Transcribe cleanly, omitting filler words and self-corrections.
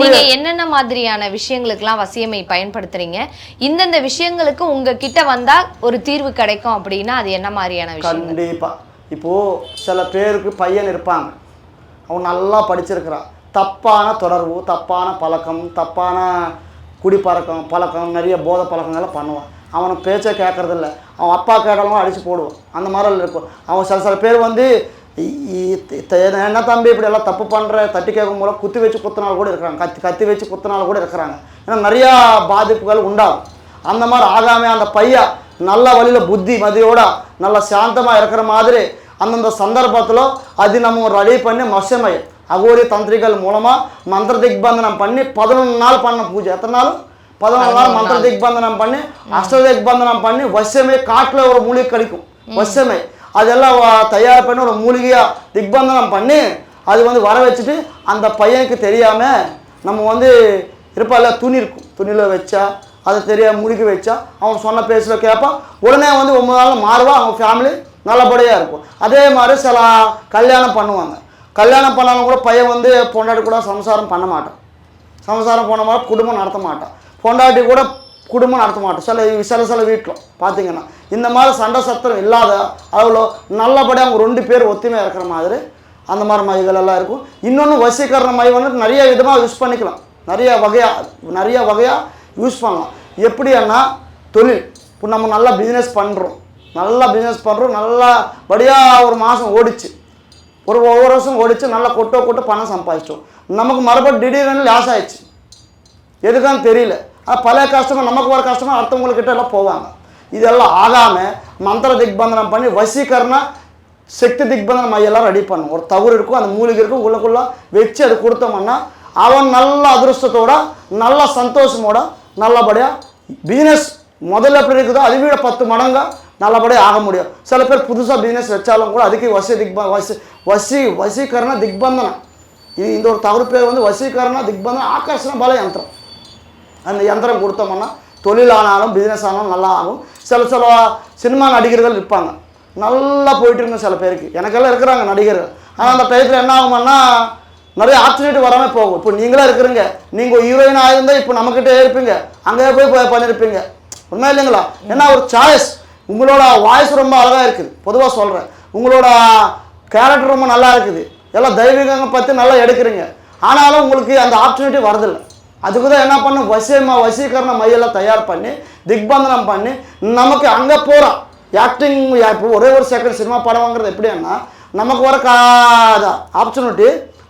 நீங்க என்னென்ன மாதிரியான விஷயங்களுக்கெல்லாம் வசியமை பயன்படுத்துறீங்க? இந்தந்த விஷயங்களுக்கு உங்ககிட்ட வந்தா ஒரு தீர்வு கிடைக்கும் அப்படின்னா அது என்ன மாதிரியான விஷயம்? கண்டிப்பா. இப்போ சில பேருக்கு பையன் இருப்பாங்க, அவன் நல்லா படிச்சிருக்கிறான், தப்பான தொடர்பு, தப்பான பழக்கம், தப்பான பழக்கம், நிறைய போதை பழக்கங்கள்லாம் பண்ணுவான். அவனை பேச்சை கேட்கறதில்ல, அவன் அப்பா கேட்டாலும் அடித்து போடுவான். அந்த மாதிரிலாம் இருக்கும். அவன் சில பேர் வந்து என்ன தம்பி இப்படி எல்லாம் தப்பு பண்ணுற தட்டி கேட்கும் போல குத்தி வச்சு குத்தினால கூட இருக்கிறாங்க, கத்தி வச்சு குத்தினால கூட இருக்கிறாங்க. ஏன்னா நிறையா பாதிப்புகள் உண்டாகும். அந்த மாதிரி ஆகாமல் அந்த பையன் நல்ல வழியில் புத்தி மதியோட நல்ல சாந்தமாக இருக்கிற மாதிரி அந்தந்த சந்தர்ப்பத்தில் அது நம்ம ரெடி பண்ணி மசமை அகோரி தந்திரிகள் மூலமாக மந்திர திக்பந்தனம் பண்ணி 11 நாள் பண்ண பூஜை. எத்தனை நாள்? 11 நாள் மந்திர திக்பந்தனம் பண்ணி அஷ்ட திக்பந்தனம் பண்ணி வசமே காட்டில் ஒரு மூலிகை கிடைக்கும் வசமே, அதெல்லாம் தயார் பண்ணி ஒரு மூலிகையாக திக்பந்தனம் பண்ணி அது வந்து வர வச்சுட்டு அந்த பையனுக்கு தெரியாமல் நம்ம வந்து இருப்பால துணி இருக்கும், துணியில் வச்சா அதை தெரியாம மூலிகை வச்சா அவன் சொன்ன பேச்சில் கேட்பான். உடனே வந்து 9 நாள் மாறுவா, அவங்க ஃபேமிலி நல்லபடியாக இருக்கும். அதே மாதிரி சில கல்யாணம் பண்ணுவாங்க. கல்யாணம் பண்ணாலும் கூட பையன் வந்து பொண்டாட்டி கூட சம்சாரம் பண்ண மாட்டான், சம்சாரம் போன மாதிரி குடும்பம் நடத்த மாட்டான், பொண்டாட்டி கூட குடும்பம் நடத்த மாட்டோம். சில வீட்டில் பார்த்தீங்கன்னா இந்த மாதிரி சண்டை சத்திரம் இல்லாத அவ்வளோ நல்லபடியாக அவங்க 2 பேர் ஒத்துமையாக இருக்கிற மாதிரி அந்த மாதிரி மைகள் எல்லாம் இருக்கும். இன்னொன்று வசீகரண மை வந்து நிறைய விதமாக யூஸ் பண்ணிக்கலாம், நிறைய வகையாக யூஸ் பண்ணலாம். எப்படின்னா தொழில், இப்போ நம்ம நல்லா பிஸ்னஸ் பண்ணுறோம், நல்லபடியாக ஒரு மாதம் ஓடிச்சு, ஒவ்வொரு வருஷம் ஓடிச்சு, நல்லா கொட்ட பணம் சம்பாதிச்சோம். நமக்கு மறுபடியும் திடீர்னு லாஸ் ஆயிடுச்சு, எதுக்கான்னு தெரியல. பழைய கஸ்டமர் நமக்கு வர கஸ்டமர் அடுத்தவங்கக்கிட்ட எல்லாம் போவாங்க. இதெல்லாம் ஆகாமல் மந்திர திக்பந்தனம் பண்ணி வசீகரண சக்தி திக்பந்தனம் மையெல்லாம் ரெடி பண்ணும். ஒரு தவறு இருக்கும், அந்த மூலிகை இருக்கும், உள்ளுக்குள்ளே வச்சு அது கொடுத்தோம்னா அவன் நல்ல அதிர்ஷ்டத்தோட நல்ல சந்தோஷமோட நல்லபடியாக பிஸ்னஸ் முதல்ல எப்படி இருக்குதோ அதை விட 10 மடங்கு நல்லபடியாக ஆக முடியும். சில பேர் புதுசாக பிஸ்னஸ் வச்சாலும் கூட அதுக்கு வசீகரண திக்பந்தனம், இது இந்த ஒரு தவறு பேர் வந்து வசீகரண திக்பந்தனம் ஆகர்ஷண பல யந்திரம். அந்த யந்திரம் கொடுத்தோம்னா தொழிலானாலும் பிஸ்னஸ் ஆனாலும் நல்லா ஆகும். சில சினிமா நடிகர்கள் இருப்பாங்க, நல்லா போயிட்டு இருங்க சில பேருக்கு, எனக்கெல்லாம் இருக்கிறாங்க நடிகர்கள். ஆனால் அந்த டயத்தில் என்ன ஆகும்னா நிறைய ஆப்பர்ச்சுனிட்டி வராமல் போகும். இப்போ நீங்களே இருக்கிறீங்க, நீங்கள் ஹீரோயின் ஆகிருந்தால் இப்போ நம்மக்கிட்டே இருப்பீங்க, அங்கே போய் பண்ணியிருப்பீங்க, உண்மை இல்லைங்களா? ஏன்னா ஒரு சாய்ஸ், உங்களோட வாய்ஸ் ரொம்ப அழகாக இருக்குது, பொதுவாக சொல்கிறேன், உங்களோட கேரக்டர் ரொம்ப நல்லா இருக்குது, எல்லாம் தெய்வீகங்க பற்றி நல்லா எடுக்கிறீங்க. ஆனாலும் உங்களுக்கு அந்த ஆப்பர்ச்சுனிட்டி வரதில்லை. அதுக்கு தான் என்ன பண்ணும், வசீகரண மையெல்லாம் தயார் பண்ணி திக்பந்தனம் பண்ணி நமக்கு அங்கே போகிறோம். ஆக்டிங் இப்போ ஒரே ஒரு செகண்ட் சினிமா படம் வாங்குறது எப்படின்னா நமக்கு வர ஆப்பர்ச்சுனிட்டி